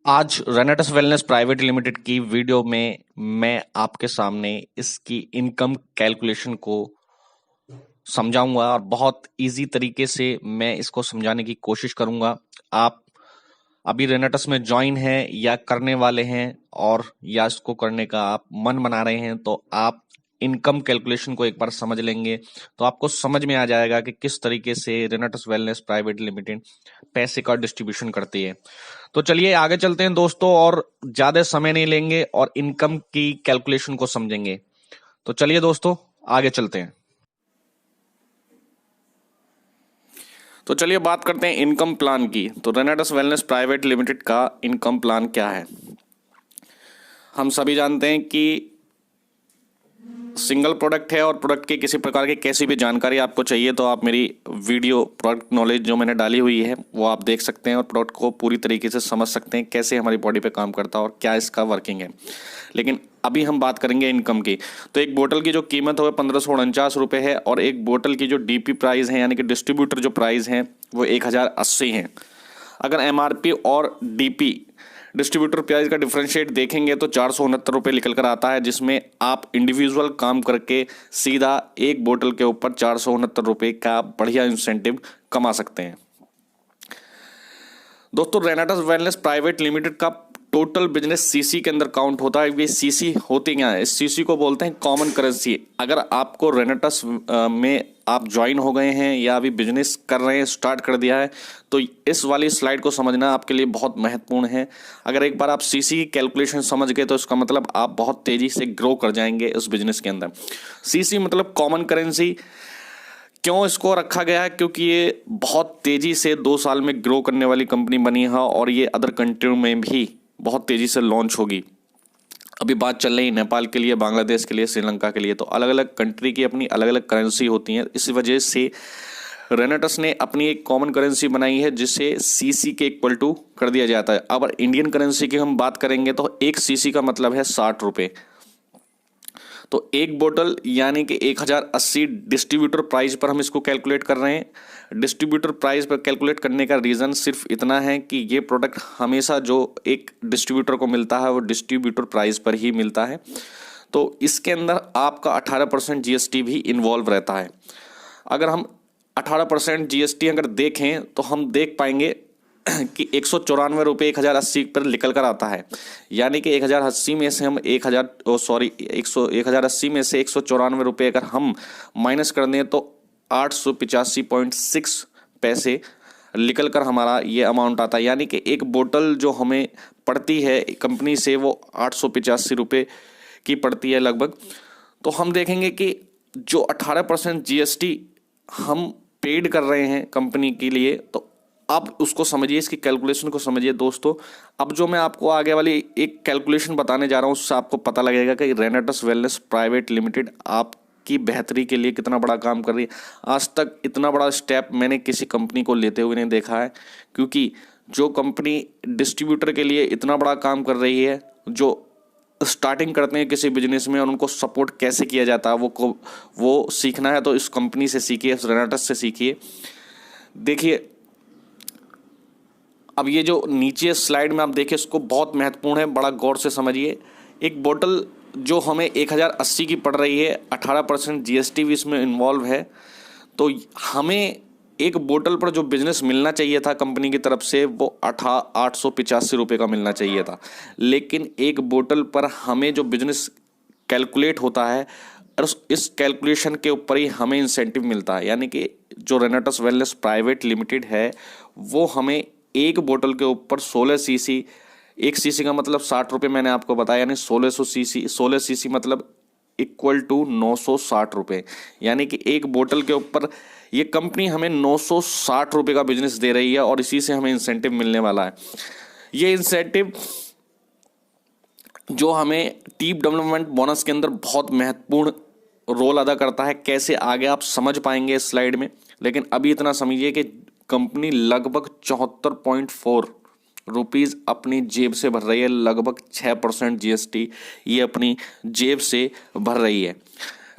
आज रेनेटस wellness private limited की video में मैं आपके सामने इसकी इनकम कैलकुलेशन को समझाऊंगा और बहुत इजी तरीके से मैं इसको समझाने की कोशिश करूंगा। आप अभी रेनेटस में ज्वाइन हैं या करने वाले हैं और या इसको करने का आप मन बना रहे हैं, तो आप इनकम कैलकुलेशन को एक बार समझ लेंगे तो आपको समझ में आ जाएगा कि किस तरीके से रेनेटस वेलनेस प्राइवेट लिमिटेड पैसे का डिस्ट्रीब्यूशन करती है। तो चलिए आगे चलते हैं दोस्तों, और ज्यादा समय नहीं लेंगे और इनकम की कैलकुलेशन को समझेंगे। तो चलिए दोस्तों आगे चलते हैं। तो चलिए बात करते हैं इनकम प्लान की। तो रेनेटस वेलनेस प्राइवेट लिमिटेड का इनकम प्लान क्या है। हम सभी जानते हैं कि सिंगल प्रोडक्ट है और प्रोडक्ट की किसी प्रकार की कैसी भी जानकारी आपको चाहिए तो आप मेरी वीडियो प्रोडक्ट नॉलेज जो मैंने डाली हुई है वो आप देख सकते हैं और प्रोडक्ट को पूरी तरीके से समझ सकते हैं कैसे हमारी बॉडी पे काम करता है और क्या इसका वर्किंग है। लेकिन अभी हम बात करेंगे इनकम की। तो एक बोतल की जो कीमत है 1549 है और एक बोतल की जो डीपी प्राइस है यानी कि डिस्ट्रीब्यूटर जो प्राइस है वो 1080 है। अगर एमआरपी और डीपी डिस्ट्रीब्यूटर प्राइस का डिफरेंशिएट देखेंगे तो 469 निकल कर आता है, जिसमें आप इंडिविजुअल काम करके सीधा एक बोतल के ऊपर 469 का बढ़िया इंसेंटिव कमा सकते हैं। दोस्तों रेनेटस वेलनेस प्राइवेट लिमिटेड का टोटल बिजनेस सीसी के अंदर काउंट होता है। ये सीसी होती क्या है, इस सीसी को बोलते हैं कॉमन करेंसी। अगर आपको रेनेटस में आप ज्वाइन हो गए हैं या अभी बिजनेस कर रहे हैं, स्टार्ट कर दिया है, तो इस वाली स्लाइड को समझना आपके लिए बहुत महत्वपूर्ण है। अगर एक बार आप सीसी की कैलकुलेशन समझ गए तो इसका मतलब आप बहुत तेजी से ग्रो कर जाएंगे इस बिजनेस के अंदर। सीसी मतलब कॉमन करेंसी। क्यों इसको रखा गया है, क्योंकि ये बहुत तेजी से 2 साल में ग्रो करने वाली कंपनी बनी है और ये अदर कंट्रियों में भी बहुत तेजी से लॉन्च होगी। अभी बात चल रही है नेपाल के लिए, बांग्लादेश के लिए, श्रीलंका के लिए। तो अलग अलग कंट्री की अपनी अलग अलग करेंसी होती हैं। इसी वजह से रेनेटस ने अपनी एक कॉमन करेंसी बनाई है जिसे सीसी के इक्वल टू कर दिया जाता है। अब इंडियन करेंसी की हम बात करेंगे तो एक सीसी का मतलब है 60 रुपये। तो एक बोतल यानी कि 1080 डिस्ट्रीब्यूटर प्राइस पर हम इसको कैलकुलेट कर रहे हैं। डिस्ट्रीब्यूटर प्राइस पर कैलकुलेट करने का रीज़न सिर्फ इतना है कि ये प्रोडक्ट हमेशा जो एक डिस्ट्रीब्यूटर को मिलता है वो डिस्ट्रीब्यूटर प्राइस पर ही मिलता है। तो इसके अंदर आपका 18% जीएसटी भी इन्वॉल्व रहता है। अगर हम 18% जीएसटी अगर देखें तो हम देख पाएंगे कि 194 रुपये 1080 पर निकल कर आता है। यानी कि 1080 में से हम 1080 में से 194 रुपये अगर हम माइनस कर दें तो 885.6 पैसे निकल कर हमारा ये अमाउंट आता है। यानी कि एक बोतल जो हमें पड़ती है कंपनी से वो 885 रुपये की पड़ती है लगभग। तो हम देखेंगे कि जो 18% जीएसटी हम पेड कर रहे हैं कंपनी के लिए, तो अब उसको समझिए, इसकी कैलकुलेशन को समझिए दोस्तों। अब जो मैं आपको आगे वाली एक कैलकुलेशन बताने जा रहा हूँ उससे आपको पता लगेगा कि रेनेटस वेलनेस प्राइवेट लिमिटेड आपकी बेहतरी के लिए कितना बड़ा काम कर रही है। आज तक इतना बड़ा स्टेप मैंने किसी कंपनी को लेते हुए नहीं देखा है, क्योंकि जो कंपनी डिस्ट्रीब्यूटर के लिए इतना बड़ा काम कर रही है, जो स्टार्टिंग करते हैं किसी बिजनेस में और उनको सपोर्ट कैसे किया जाता है वो सीखना है तो इस कंपनी से सीखिए, इस रेनेटस से सीखिए। देखिए अब ये जो नीचे स्लाइड में आप देखिए इसको बहुत महत्वपूर्ण है, बड़ा गौर से समझिए। एक बोतल जो हमें 1080 की पड़ रही है, 18% जीएसटी भी इसमें इन्वॉल्व है। तो हमें एक बोतल पर जो बिजनेस मिलना चाहिए था कंपनी की तरफ से वो 885 रुपये का मिलना चाहिए था। लेकिन एक बोतल पर हमें जो बिजनेस कैलकुलेट होता है और इस कैलकुलेशन के ऊपर ही हमें इंसेंटिव मिलता है। यानी कि जो रेनेटस वेलनेस प्राइवेट लिमिटेड है वो हमें एक बोतल के ऊपर 16 सीसी, एक सीसी का मतलब 60 रुपये मैंने आपको बताया, यानी 16 सीसी मतलब इक्वल टू 960 रुपये। यानी कि एक बोतल के ऊपर ये कंपनी हमें 960 रुपये का बिजनेस दे रही है और इसी से हमें इंसेंटिव मिलने वाला है। ये इंसेंटिव जो हमें टीम डेवलपमेंट बोनस के अंदर बहुत महत्वपूर्ण रोल अदा करता है, कैसे आगे आप समझ पाएंगे इस स्लाइड में। लेकिन अभी इतना समझिए कि कंपनी लगभग 74.4 रुपीज़ अपनी जेब से भर रही है। लगभग 6% जीएसटी ये अपनी जेब से भर रही है।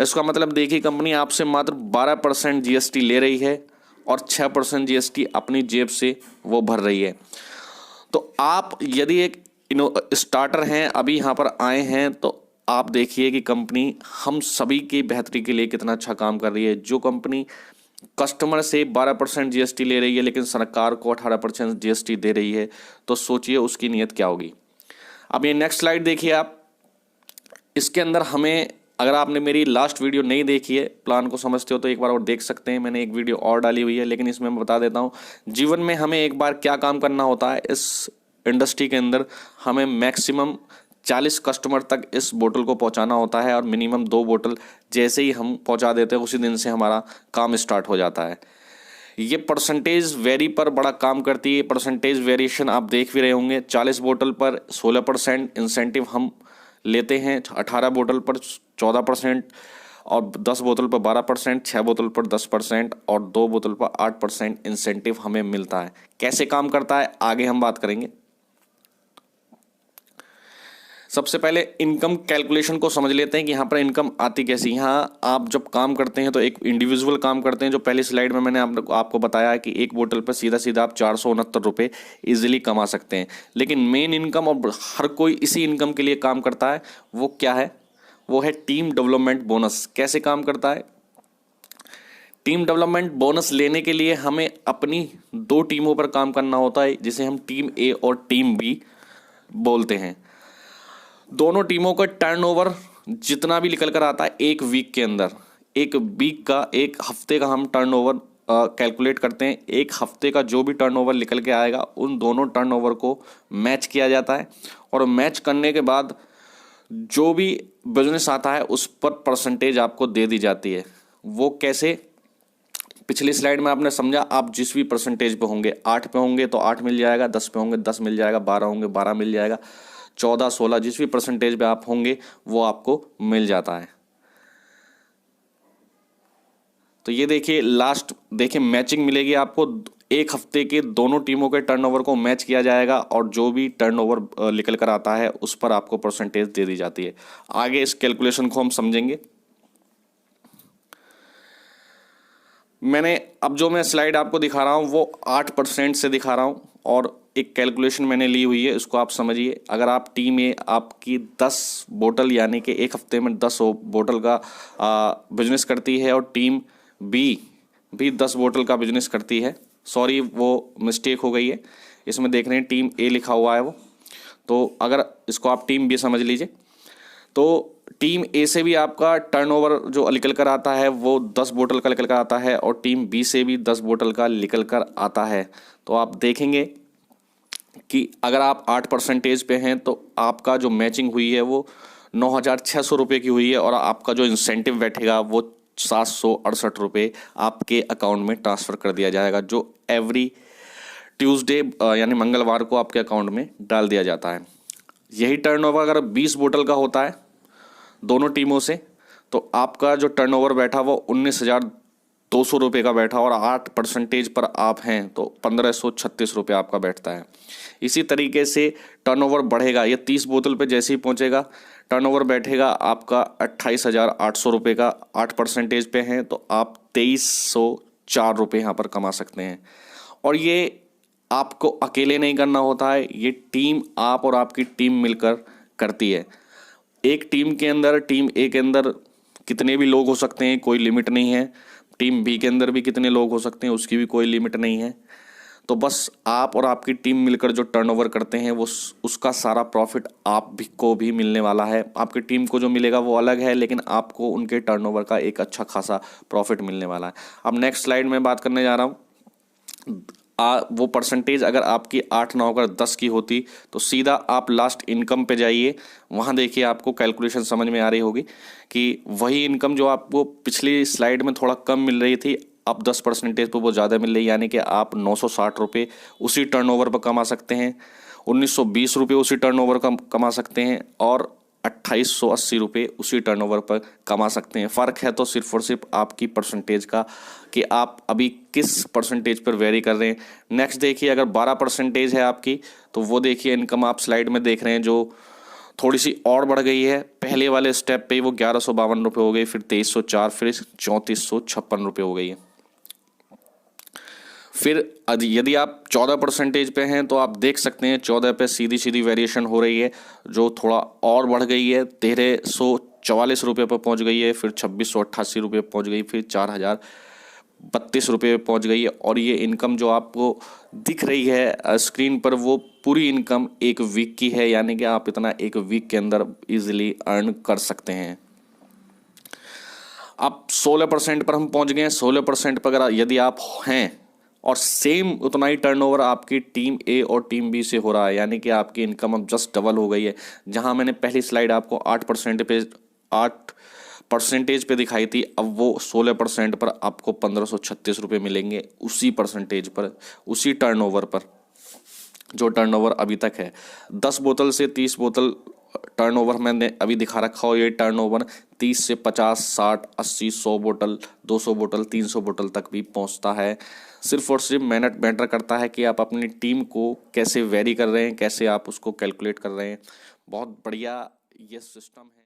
इसका मतलब देखिए कंपनी आपसे मात्र 12% जीएसटी ले रही है और 6% जीएसटी अपनी जेब से वो भर रही है। तो आप यदि एक स्टार्टर हैं, अभी यहाँ पर आए हैं, तो आप देखिए कि कंपनी हम सभी की बेहतरी के लिए कितना अच्छा काम कर रही है। जो कंपनी कस्टमर से 12% जीएसटी ले रही है लेकिन सरकार को 18% जीएसटी दे रही है, तो सोचिए उसकी नीयत क्या होगी। अब ये नेक्स्ट स्लाइड देखिए आप। इसके अंदर हमें, अगर आपने मेरी लास्ट वीडियो नहीं देखी है, प्लान को समझते हो, तो एक बार और देख सकते हैं। मैंने एक वीडियो और डाली हुई है, लेकिन इसमें मैं बता देता हूँ जीवन में हमें एक बार क्या काम करना होता है। इस इंडस्ट्री के अंदर हमें मैक्सिमम 40 कस्टमर तक इस बोतल को पहुंचाना होता है, और मिनिमम 2 बोतल जैसे ही हम पहुंचा देते हैं उसी दिन से हमारा काम स्टार्ट हो जाता है। ये परसेंटेज वेरी पर बड़ा काम करती है। परसेंटेज वेरिएशन आप देख भी रहे होंगे। 40 बोतल पर 16% इंसेंटिव हम लेते हैं, 18 बोतल पर 14%, और 10 बोतल पर 12%, 6 बोतल पर 10%, और 2 बोतल पर 8% इंसेंटिव हमें मिलता है। कैसे काम करता है आगे हम बात करेंगे। सबसे पहले इनकम कैलकुलेशन को समझ लेते हैं कि यहाँ पर इनकम आती कैसी। यहाँ आप जब काम करते हैं तो एक इंडिविजुअल काम करते हैं, जो पहली स्लाइड में मैंने आपको बताया है कि एक बोतल पर सीधा सीधा आप 469 रुपये ईजिली कमा सकते हैं। लेकिन मेन इनकम, और हर कोई इसी इनकम के लिए काम करता है, वो क्या है? वो है टीम डेवलपमेंट बोनस। कैसे काम करता है? टीम डेवलपमेंट बोनस लेने के लिए हमें अपनी 2 टीमों पर काम करना होता है, जिसे हम टीम ए और टीम बी बोलते हैं। दोनों टीमों का टर्नओवर जितना भी निकल कर आता है एक वीक के अंदर, एक वीक का, एक हफ्ते का हम टर्नओवर कैलकुलेट करते हैं। एक हफ्ते का जो भी टर्नओवर निकल के आएगा उन दोनों टर्नओवर को मैच किया जाता है, और मैच करने के बाद जो भी बिजनेस आता है उस पर परसेंटेज आपको दे दी जाती है। वो कैसे? पिछली स्लाइड में आपने समझा, आप जिस भी परसेंटेज पे होंगे, 8 पे होंगे तो 8 मिल जाएगा, 10 पे होंगे 10 मिल जाएगा, 12 होंगे 12 मिल जाएगा, 14, 16 जिस भी परसेंटेज पे आप होंगे वो आपको मिल जाता है। तो ये देखिए, लास्ट देखिए मैचिंग मिलेगी आपको। एक हफ्ते के दोनों टीमों के टर्नओवर को मैच किया जाएगा, और जो भी टर्नओवर निकल कर आता है उस पर आपको परसेंटेज दे दी जाती है। आगे इस कैलकुलेशन को हम समझेंगे। मैंने अब जो मैं स्लाइड आपको दिखा रहा हूँ वो 8% से दिखा रहा हूँ, और एक कैलकुलेशन मैंने ली हुई है, इसको आप समझिए। अगर आप टीम ए आपकी 10 बोतल यानी कि एक हफ्ते में 10 बोतल का बिजनेस करती है, और टीम बी भी 10 बोतल का बिजनेस करती है। सॉरी, वो मिस्टेक हो गई है, इसमें देख रहे हैं टीम ए लिखा हुआ है वो, तो अगर इसको आप टीम बी समझ लीजिए। तो टीम ए से भी आपका टर्नओवर जो निकल कर आता है वो 10 बोतल का निकल कर आता है, और टीम बी से भी 10 बोतल का निकल कर आता है। तो आप देखेंगे कि अगर आप 8% पे हैं तो आपका जो मैचिंग हुई है वो 9,600 रुपये की हुई है, और आपका जो इंसेंटिव बैठेगा वो 768 रुपये आपके अकाउंट में ट्रांसफ़र कर दिया जाएगा, जो एवरी ट्यूसडे यानी मंगलवार को आपके अकाउंट में डाल दिया जाता है। यही टर्नओवर अगर 20 बोतल का होता है दोनों टीमों से, तो आपका जो टर्नओवर बैठा वो 19,200 रुपये का बैठा, और 8% पर आप हैं तो 1,536 रुपये आपका बैठता है। इसी तरीके से टर्नओवर बढ़ेगा। ये 30 बोतल पे जैसे ही पहुंचेगा टर्नओवर बैठेगा आपका 28,800 रुपये का। 8% पे हैं तो आप 2,304 रुपये यहाँ पर कमा सकते हैं। और ये आपको अकेले नहीं करना होता है, ये टीम आप और आपकी टीम मिलकर करती है। एक टीम के अंदर, टीम ए के अंदर कितने भी लोग हो सकते हैं, कोई लिमिट नहीं है। टीम बी के अंदर भी कितने लोग हो सकते हैं, उसकी भी कोई लिमिट नहीं है। तो बस आप और आपकी टीम मिलकर जो टर्नओवर करते हैं वो उसका सारा प्रॉफिट आप भी को भी मिलने वाला है। आपकी टीम को जो मिलेगा वो अलग है, लेकिन आपको उनके टर्नओवर का एक अच्छा खासा प्रॉफिट मिलने वाला है। अब नेक्स्ट स्लाइड में बात करने जा रहा हूँ। वो परसेंटेज अगर आपकी 8, 9 अगर 10 की होती तो सीधा आप लास्ट इनकम पे जाइए, वहाँ देखिए आपको कैलकुलेशन समझ में आ रही होगी कि वही इनकम जो आपको पिछली स्लाइड में थोड़ा कम मिल रही थी, अब 10% पर वो ज़्यादा मिल रही है, यानी कि आप 960 रुपये उसी टर्नओवर पर कमा सकते हैं, 1920 रुपये उसी टर्नओवर का कमा सकते हैं, और 2,880 रुपये उसी टर्नओवर पर कमा सकते हैं। फ़र्क है तो सिर्फ और सिर्फ आपकी परसेंटेज का, कि आप अभी किस परसेंटेज पर वेरी कर रहे हैं। नेक्स्ट देखिए, अगर 12% है आपकी तो वो देखिए इनकम आप स्लाइड में देख रहे हैं जो थोड़ी सी और बढ़ गई है। पहले वाले स्टेप पे वो 1,152 रुपये हो गई, फिर 2,304, फिर 3,456 रुपये हो गई है। फिर यदि आप 14% पे हैं तो आप देख सकते हैं 14 पे सीधी सीधी वेरिएशन हो रही है, जो थोड़ा और बढ़ गई है, 1344 रुपये पर पहुंच गई है, फिर 2688 रुपये पहुंच गई, फिर 4032 रुपये पे पहुंच गई है। और ये इनकम जो आपको दिख रही है स्क्रीन पर, वो पूरी इनकम एक वीक की है, यानी कि आप इतना एक वीक के अंदर इजीली अर्न कर सकते हैं। अब 16% पर हम पहुंच गए हैं। 16% पर अगर यदि आप हैं और सेम उतना ही टर्नओवर आपकी टीम ए और टीम बी से हो रहा है, यानी कि आपकी इनकम अब जस्ट डबल हो गई है। जहां मैंने पहली स्लाइड आपको 8% पे दिखाई थी, अब वो 16% पर आपको 1536 रुपये मिलेंगे, उसी परसेंटेज पर, उसी टर्नओवर पर जो टर्नओवर अभी तक है। 10 बोतल से 30 बोतल टर्नओवर मैंने अभी दिखा रखा हो। ये टर्नओवर 30 से 50, 60, 80, 100 बोतल, 200 बोतल, 300 बोतल तक भी पहुंचता है। सिर्फ और सिर्फ मेहनत मैटर करता है कि आप अपनी टीम को कैसे वेरी कर रहे हैं, कैसे आप उसको कैलकुलेट कर रहे हैं। बहुत बढ़िया ये सिस्टम है।